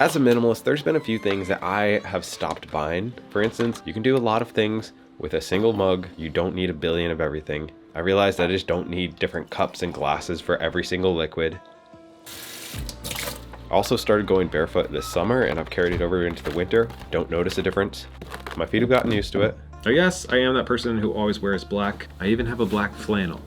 As a minimalist, there's been a few things that I have stopped buying. For instance, you can do a lot of things with a single mug. You don't need a billion of everything. I realized I just don't need different cups and glasses for every single liquid. I also started going barefoot this summer and I've carried it over into the winter. Don't notice a difference. My feet have gotten used to it. Oh yes, I am that person who always wears black. I even have a black flannel.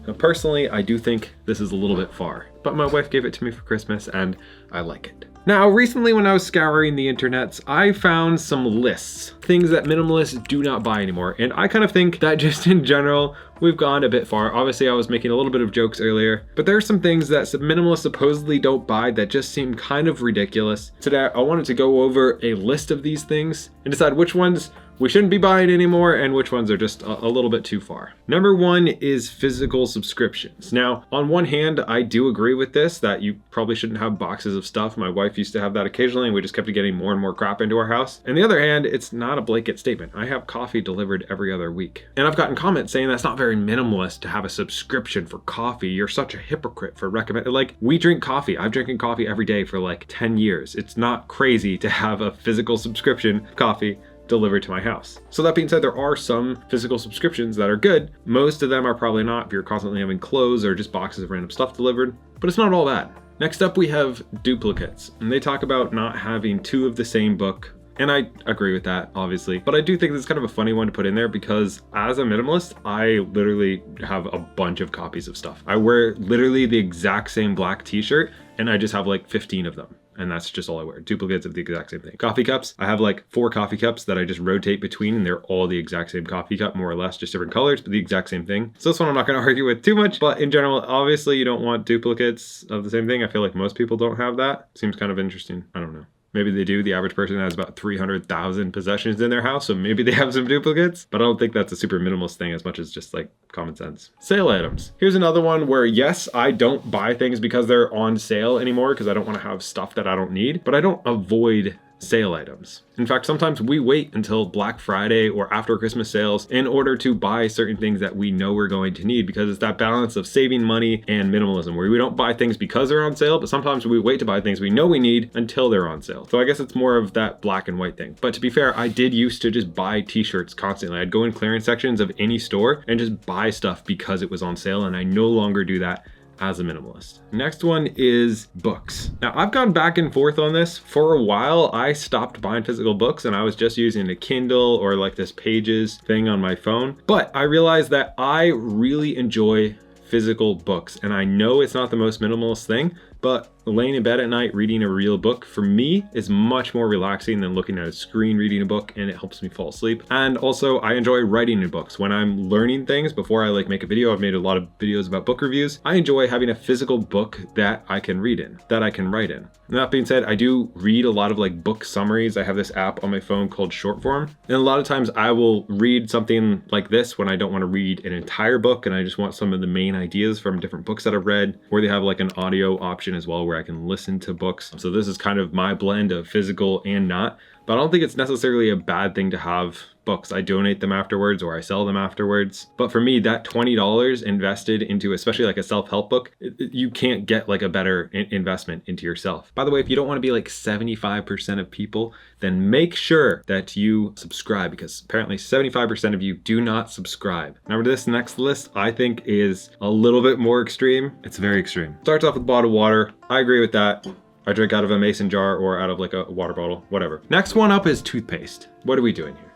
Now personally, I do think this is a little bit far, but my wife gave it to me for Christmas and I like it. Now, recently when I was scouring the internets, I found some lists, things that minimalists do not buy anymore. And I kind of think that just in general, we've gone a bit far. Obviously, I was making a little bit of jokes earlier, but there are some things that minimalists supposedly don't buy that just seem kind of ridiculous. Today, I wanted to go over a list of these things and decide which ones we shouldn't be buying anymore and which ones are just a little bit too far. Number one is physical subscriptions. Now, on one hand, I do agree with this, that you probably shouldn't have boxes of stuff. My wife used to have that occasionally and we just kept getting more and more crap into our house. On the other hand, it's not a blanket statement. I have coffee delivered every other week. And I've gotten comments saying that's not very minimalist to have a subscription for coffee. You're such a hypocrite for recommending. Like, we drink coffee. I've drinking coffee every day for like 10 years. It's not crazy to have a physical subscription coffee delivered to my house. So that being said, there are some physical subscriptions that are good. Most of them are probably not if you're constantly having clothes or just boxes of random stuff delivered, but it's not all bad. Next up, we have duplicates, and they talk about not having two of the same book. And I agree with that, obviously, but I do think it's kind of a funny one to put in there because as a minimalist, I literally have a bunch of copies of stuff. I wear literally the exact same black t-shirt and I just have like 15 of them. And that's just all I wear. Duplicates of the exact same thing. Coffee cups. I have like 4 coffee cups that I just rotate between and they're all the exact same coffee cup, more or less, just different colors, but the exact same thing. So this one I'm not gonna argue with too much, but in general, obviously you don't want duplicates of the same thing. I feel like most people don't have that. Seems kind of interesting. I don't know. Maybe they do. The average person has about 300,000 possessions in their house, so maybe they have some duplicates, but I don't think that's a super minimalist thing as much as just like common sense. Sale items. Here's another one where yes, I don't buy things because they're on sale anymore because I don't want to have stuff that I don't need, but I don't avoid sale items. In fact, sometimes we wait until Black Friday or after Christmas sales in order to buy certain things that we know we're going to need, because it's that balance of saving money and minimalism where we don't buy things because they're on sale, but sometimes we wait to buy things we know we need until they're on sale. So I guess it's more of that black and white thing. But to be fair, I did used to just buy t-shirts constantly. I'd go in clearance sections of any store and just buy stuff because it was on sale, and I no longer do that as a minimalist. Next one is books. Now I've gone back and forth on this. For a while, I stopped buying physical books and I was just using a Kindle or like this Pages thing on my phone. But I realized that I really enjoy physical books. And I know it's not the most minimalist thing, but laying in bed at night reading a real book for me is much more relaxing than looking at a screen reading a book, and it helps me fall asleep. And also I enjoy writing in books. When I'm learning things before I like make a video, I've made a lot of videos about book reviews. I enjoy having a physical book that I can read in, that I can write in. And that being said, I do read a lot of like book summaries. I have this app on my phone called Shortform. And a lot of times I will read something like this when I don't want to read an entire book and I just want some of the main ideas from different books that I've read, or they have like an audio option as well where I can listen to books. So this is kind of my blend of physical and not, but I don't think it's necessarily a bad thing to have books. I donate them afterwards or I sell them afterwards. But for me, that $20 invested into especially like a self-help book, you can't get like a better investment into yourself. By the way, if you don't want to be like 75% of people, then make sure that you subscribe, because apparently 75% of you do not subscribe. Now this next list I think is a little bit more extreme. It's very extreme. Starts off with bottled water. I agree with that. I drink out of a mason jar or out of like a water bottle, whatever. Next one up is toothpaste. What are we doing here?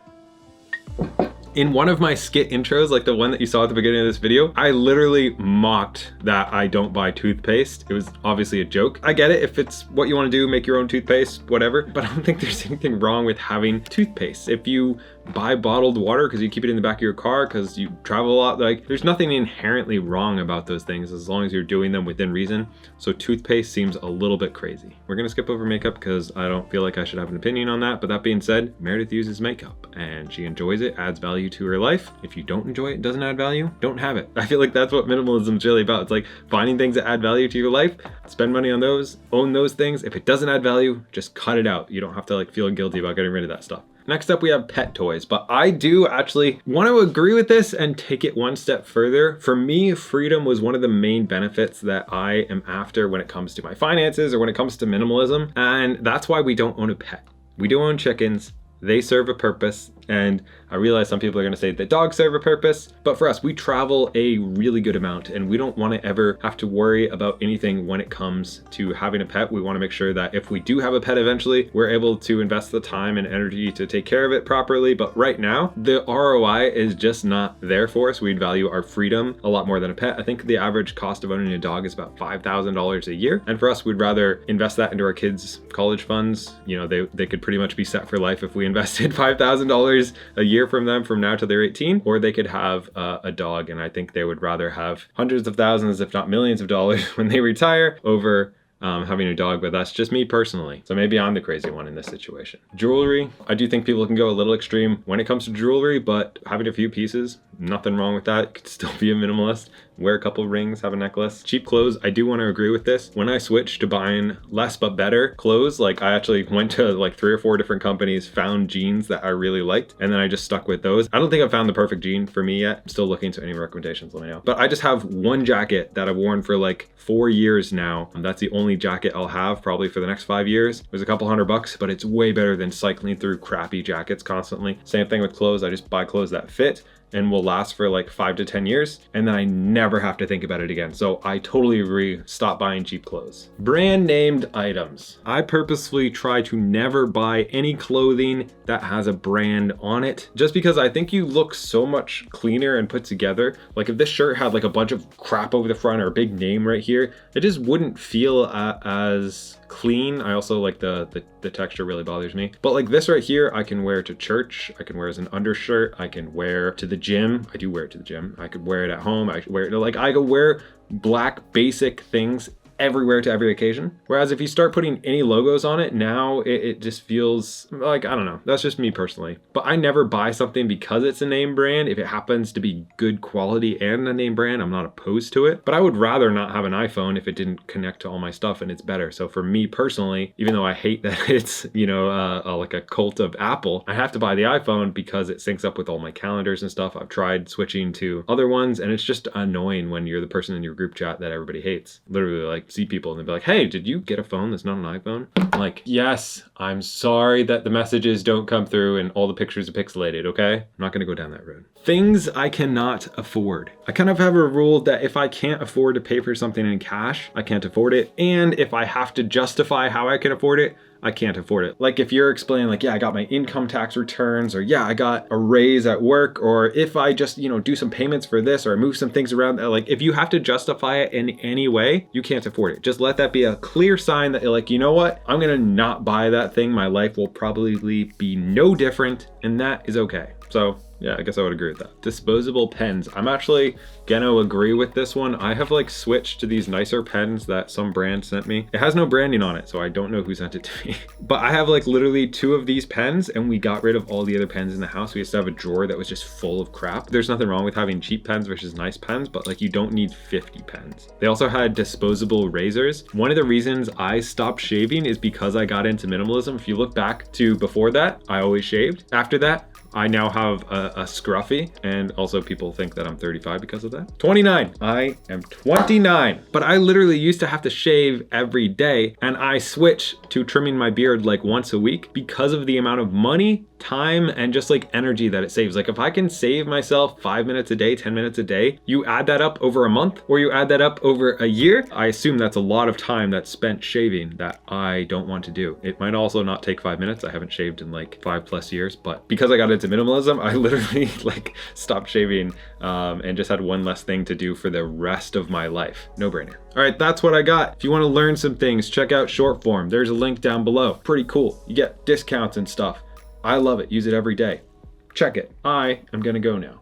In one of my skit intros, like the one that you saw at the beginning of this video, I literally mocked that I don't buy toothpaste. It was obviously a joke. I get it. If it's what you want to do, make your own toothpaste, whatever. But I don't think there's anything wrong with having toothpaste. If you buy bottled water because you keep it in the back of your car because you travel a lot, like there's nothing inherently wrong about those things as long as you're doing them within reason. So toothpaste seems a little bit crazy. We're gonna skip over makeup because I don't feel like I should have an opinion on that. But that being said, Meredith uses makeup and she enjoys it, adds value to her life. If you don't enjoy it, doesn't add value, don't have it. I feel like that's what minimalism is really about. It's like finding things that add value to your life, spend money on those, own those things. If it doesn't add value, just cut it out. You don't have to like feel guilty about getting rid of that stuff. Next up, we have pet toys, but I do actually want to agree with this and take it one step further. For me, freedom was one of the main benefits that I am after when it comes to my finances or when it comes to minimalism. And that's why we don't own a pet. We do own chickens. They serve a purpose. And I realize some people are going to say that dogs serve a purpose, but for us, we travel a really good amount and we don't want to ever have to worry about anything when it comes to having a pet. We want to make sure that if we do have a pet eventually, we're able to invest the time and energy to take care of it properly. But right now, the ROI is just not there for us. We'd value our freedom a lot more than a pet. I think the average cost of owning a dog is about $5,000 a year. And for us, we'd rather invest that into our kids' college funds. You know, they could pretty much be set for life if we invested $5,000 a year from them from now till they're 18, or they could have a dog. And I think they would rather have hundreds of thousands, if not millions of dollars when they retire over having a dog, but that's just me personally. So maybe I'm the crazy one in this situation. Jewelry, I do think people can go a little extreme when it comes to jewelry, but having a few pieces, nothing wrong with that. Could still be a minimalist. Wear a couple rings, have a necklace. Cheap clothes, I do want to agree with this. When I switched to buying less but better clothes, like I actually went to like 3 or 4 different companies, found jeans that I really liked, and then I just stuck with those. I don't think I've found the perfect jean for me yet. I'm still looking, so any recommendations, let me know. But I just have one jacket that I've worn for like 4 years now. And that's the only jacket I'll have probably for the next 5 years. It was a couple $100, but it's way better than cycling through crappy jackets constantly. Same thing with clothes. I just buy clothes that fit and will last for like 5 to 10 years. And then I never have to think about it again. So I totally agree. Stop buying cheap clothes. Brand named items. I purposefully try to never buy any clothing that has a brand on it, just because I think you look so much cleaner and put together. Like if this shirt had like a bunch of crap over the front or a big name right here, it just wouldn't feel as clean. I also like the texture really bothers me. But like this right here, I can wear to church. I can wear as an undershirt. I can wear to the gym. I do wear it to the gym. I could wear it at home. I could wear it like I could wear black basic things everywhere to every occasion. Whereas if you start putting any logos on it, now it just feels like, I don't know, that's just me personally. But I never buy something because it's a name brand. If it happens to be good quality and a name brand, I'm not opposed to it. But I would rather not have an iPhone if it didn't connect to all my stuff and it's better. So for me personally, even though I hate that it's, you know, like a cult of Apple, I have to buy the iPhone because it syncs up with all my calendars and stuff. I've tried switching to other ones and it's just annoying when you're the person in your group chat that everybody hates. Literally like see people and they'll be like, hey, did you get a phone that's not an iPhone? I'm like, yes, I'm sorry that the messages don't come through and all the pictures are pixelated, okay? I'm not gonna go down that road. Things I cannot afford. I kind of have a rule that if I can't afford to pay for something in cash, I can't afford it. And if I have to justify how I can afford it, I can't afford it. Like if you're explaining like, yeah, I got my income tax returns, or yeah, I got a raise at work, or if I just, you know, do some payments for this, or I move some things around, like if you have to justify it in any way, you can't afford it. Just let that be a clear sign that you're like, you know what? I'm gonna not buy that thing. My life will probably be no different, and that is okay. So yeah, I guess I would agree with that. Disposable pens. I'm actually gonna agree with this one. I have like switched to these nicer pens that some brand sent me. It has no branding on it, so I don't know who sent it to me. But I have like literally 2 of these pens and we got rid of all the other pens in the house. We used to have a drawer that was just full of crap. There's nothing wrong with having cheap pens versus nice pens, but like you don't need 50 pens. They also had disposable razors. One of the reasons I stopped shaving is because I got into minimalism. If you look back to before that, I always shaved. After that, I now have a scruffy, and also people think that I'm 35 because of that. 29. I am 29. But I literally used to have to shave every day, and I switched to trimming my beard like once a week because of the amount of money, time, and just like energy that it saves. Like if I can save myself 5 minutes a day, 10 minutes a day, you add that up over a month, or you add that up over a year, I assume that's a lot of time that's spent shaving that I don't want to do. It might also not take 5 minutes. I haven't shaved in like 5+ years, but because I got into minimalism, I literally like stopped shaving and just had one less thing to do for the rest of my life. No brainer. All right, that's what I got. If you want to learn some things, check out short form. There's a link down below. Pretty cool. You get discounts and stuff. I love it. Use it every day. Check it. I am gonna go now.